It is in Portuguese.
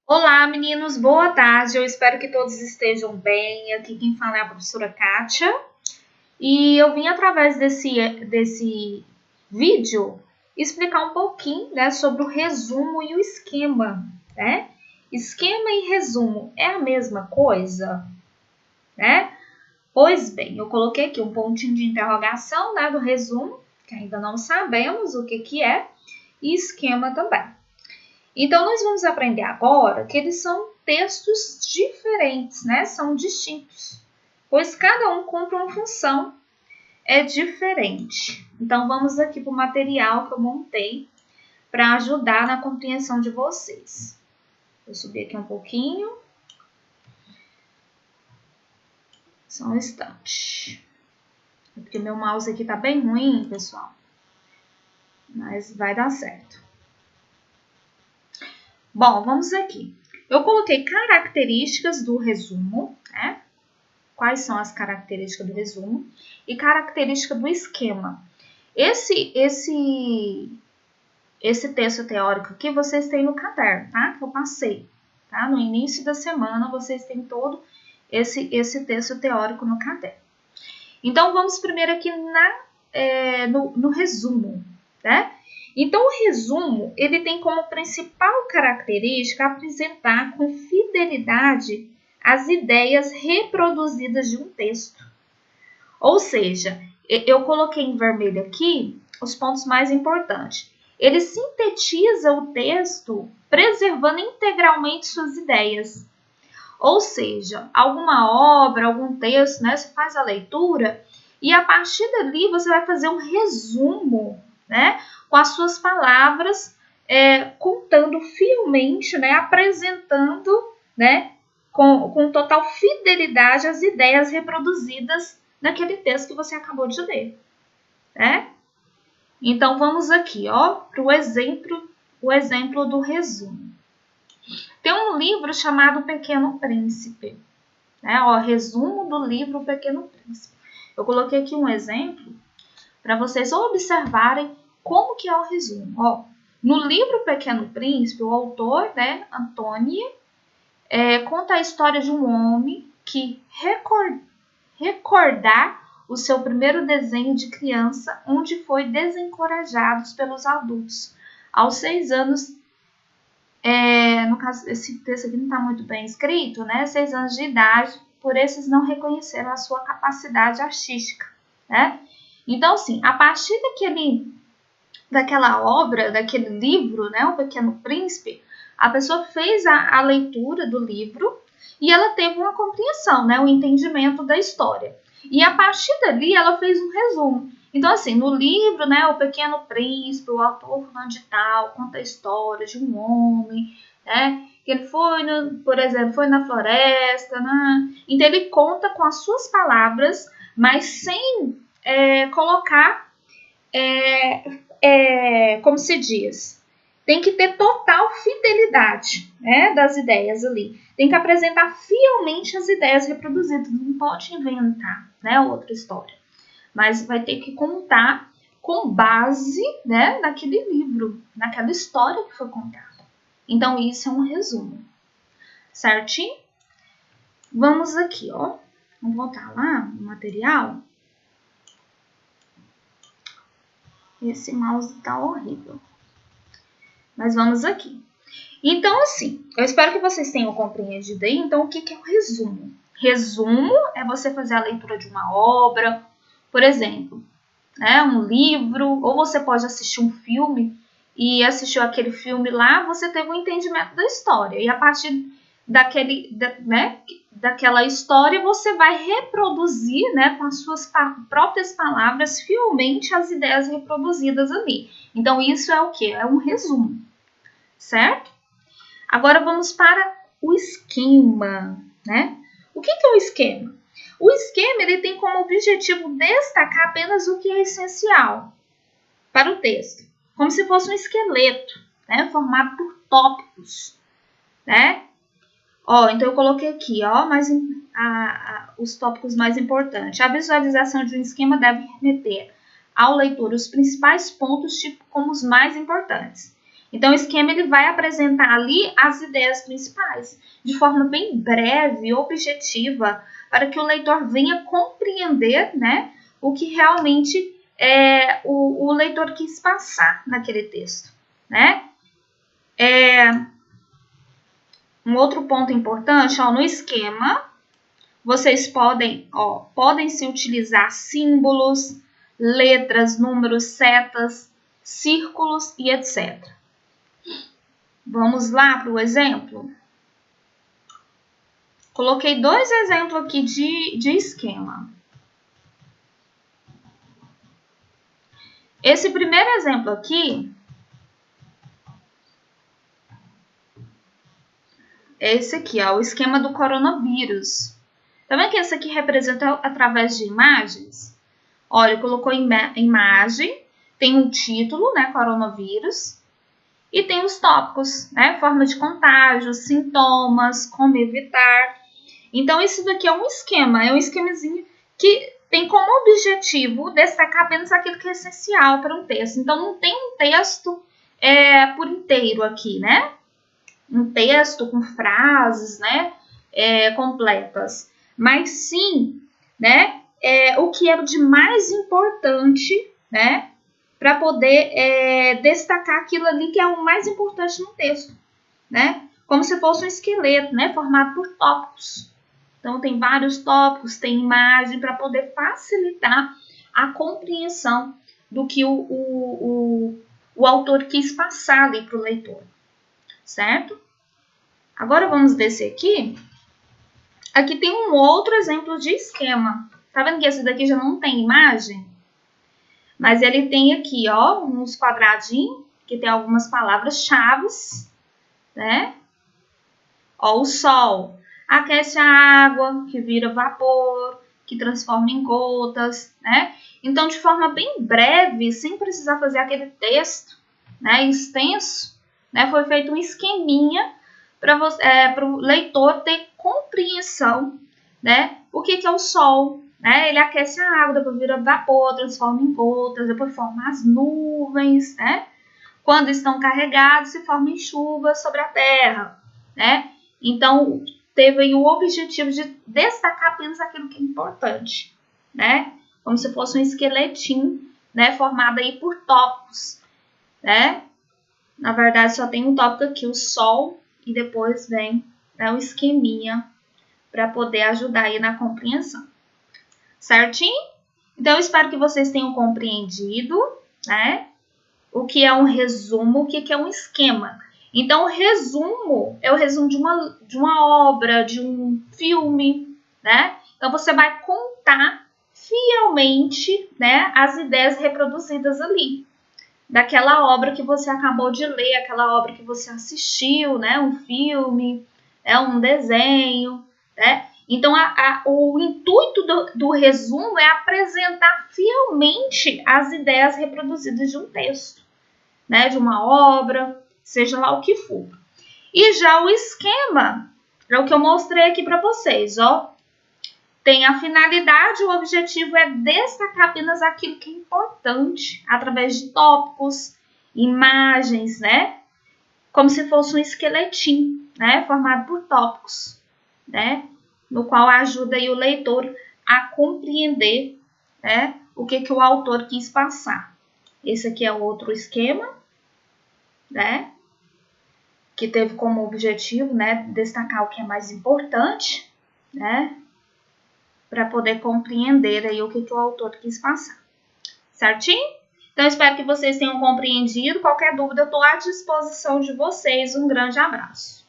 Olá, meninos, boa tarde. Eu espero que todos estejam bem. Aqui quem fala é a professora Kátia. E eu vim através desse vídeo explicar um pouquinho, né, sobre o resumo e o esquema, né? Esquema e resumo é a mesma coisa, né? Pois bem, eu coloquei aqui um pontinho de interrogação, né, do resumo, que ainda não sabemos o que é, e esquema também. Então, nós vamos aprender agora que eles são textos diferentes, né? São distintos, pois cada um cumpre uma função diferente. Então, vamos aqui para o material que eu montei para ajudar na compreensão de vocês. Vou subir aqui um pouquinho. Só um instante. Porque meu mouse aqui tá bem ruim, pessoal. Mas vai dar certo. Bom, vamos aqui. Eu coloquei características do resumo, né? Quais são as características do resumo e característica do esquema. Esse texto teórico que vocês têm no caderno, tá? Que eu passei, tá? No início da semana vocês têm todo esse texto teórico no caderno. Então, vamos primeiro aqui no resumo, né? Então, o resumo, ele tem como principal característica apresentar com fidelidade as ideias reproduzidas de um texto. Ou seja, eu coloquei em vermelho aqui os pontos mais importantes. Ele sintetiza o texto preservando integralmente suas ideias. Ou seja, alguma obra, algum texto, né, você faz a leitura e a partir dali você vai fazer um resumo, né, com as suas palavras, contando fielmente, né, apresentando, né, com total fidelidade as ideias reproduzidas naquele texto que você acabou de ler, né? Então, vamos aqui, ó, para o exemplo do resumo. Tem um livro chamado Pequeno Príncipe, né? Ó, resumo do livro Pequeno Príncipe. Eu coloquei aqui um exemplo para vocês observarem como que é o resumo. Ó, no livro Pequeno Príncipe, o autor, né, Antônio, conta a história de um homem que recordar o seu primeiro desenho de criança, onde foi desencorajado pelos adultos. Aos 6 anos, no caso, esse texto aqui não está muito bem escrito, né? 6 anos de idade, por esses não reconheceram a sua capacidade artística, né? Então, assim, a partir daquela obra, daquele livro, né, O Pequeno Príncipe, a pessoa fez a leitura do livro e ela teve uma compreensão, né, um entendimento da história. E a partir dali ela fez um resumo. Então, assim, no livro, né, O Pequeno Príncipe, o autor fulano de tal conta a história de um homem, né, que ele foi, por exemplo, foi na floresta, né? Então ele conta com as suas palavras, mas sem colocar, como se diz, tem que ter total fidelidade, né, das ideias ali. Tem que apresentar fielmente as ideias reproduzidas, não pode inventar, né, outra história. Mas vai ter que contar com base, né, naquele livro, naquela história que foi contada. Então, isso é um resumo. Certinho? Vamos aqui, ó. Vamos voltar lá no material. Esse mouse tá horrível. Mas vamos aqui. Então, assim, eu espero que vocês tenham compreendido aí. Então, o que é o resumo? Resumo é você fazer a leitura de uma obra, por exemplo, né, um livro, ou você pode assistir um filme e assistiu aquele filme lá, você teve um entendimento da história. E a partir daquela história, você vai reproduzir, né, com as suas próprias palavras, fielmente as ideias reproduzidas ali. Então, isso é o quê? É um resumo, certo? Agora, vamos para o esquema, né? O que é o esquema? O esquema ele tem como objetivo destacar apenas o que é essencial para o texto, como se fosse um esqueleto, né, formado por tópicos, né? Ó, então eu coloquei aqui, ó, os tópicos mais importantes. A visualização de um esquema deve remeter ao leitor os principais pontos, tipo como os mais importantes. Então, o esquema ele vai apresentar ali as ideias principais, de forma bem breve, objetiva, para que o leitor venha compreender, né, o que realmente o leitor quis passar naquele texto, né? Um outro ponto importante, no esquema, vocês podem se utilizar símbolos, letras, números, setas, círculos e etc. Vamos lá para o exemplo? Coloquei 2 exemplos aqui de esquema. Esse primeiro exemplo aqui é esse aqui, o esquema do coronavírus. Tá vendo que esse aqui representa através de imagens? Olha, colocou imagem, tem um título, né, coronavírus, e tem os tópicos, né, forma de contágio, sintomas, como evitar. Então, isso daqui é um esquemazinho que tem como objetivo destacar apenas aquilo que é essencial para um texto. Então, não tem um texto por inteiro aqui, né? Um texto com frases, né, completas. Mas sim, né, o que é de mais importante, né, para poder destacar aquilo ali que é o mais importante no texto, né? Como se fosse um esqueleto, né, formado por tópicos. Então, tem vários tópicos, tem imagem para poder facilitar a compreensão do que o autor quis passar ali para o leitor, certo? Agora, vamos descer aqui. Aqui tem um outro exemplo de esquema. Tá vendo que esse daqui já não tem imagem? Mas ele tem aqui, uns quadradinhos, que tem algumas palavras-chave, né? O sol aquece a água, que vira vapor, que transforma em gotas, né? Então, de forma bem breve, sem precisar fazer aquele texto, né, extenso, né, foi feito um esqueminha para o leitor ter compreensão, né? O que é o sol, né? Ele aquece a água, depois vira vapor, transforma em gotas, depois forma as nuvens, né? Quando estão carregados, se formam chuvas sobre a terra, né? Então, teve aí o objetivo de destacar apenas aquilo que é importante, né? Como se fosse um esqueletinho, né? Formado aí por tópicos, né? Na verdade, só tem um tópico aqui, o sol, e depois vem, né, o esqueminha para poder ajudar aí na compreensão. Certinho? Então, eu espero que vocês tenham compreendido, né? O que é um resumo, o que é um esquema. Então, o resumo é o resumo de uma obra, de um filme, né? Então, você vai contar fielmente, né, as ideias reproduzidas ali, daquela obra que você acabou de ler, aquela obra que você assistiu, né, um filme, um desenho, né? Então, o intuito do resumo é apresentar fielmente as ideias reproduzidas de um texto, né, de uma obra, seja lá o que for. E já o esquema, é o que eu mostrei aqui para vocês, tem a finalidade, o objetivo é destacar apenas aquilo que é importante, através de tópicos, imagens, né, como se fosse um esqueletinho, né, formado por tópicos, né, no qual ajuda aí o leitor a compreender, né, o que o autor quis passar. Esse aqui é outro esquema, né, que teve como objetivo, né, destacar o que é mais importante, né, para poder compreender aí o que o autor quis passar. Certinho? Então, espero que vocês tenham compreendido. Qualquer dúvida, eu estou à disposição de vocês. Um grande abraço.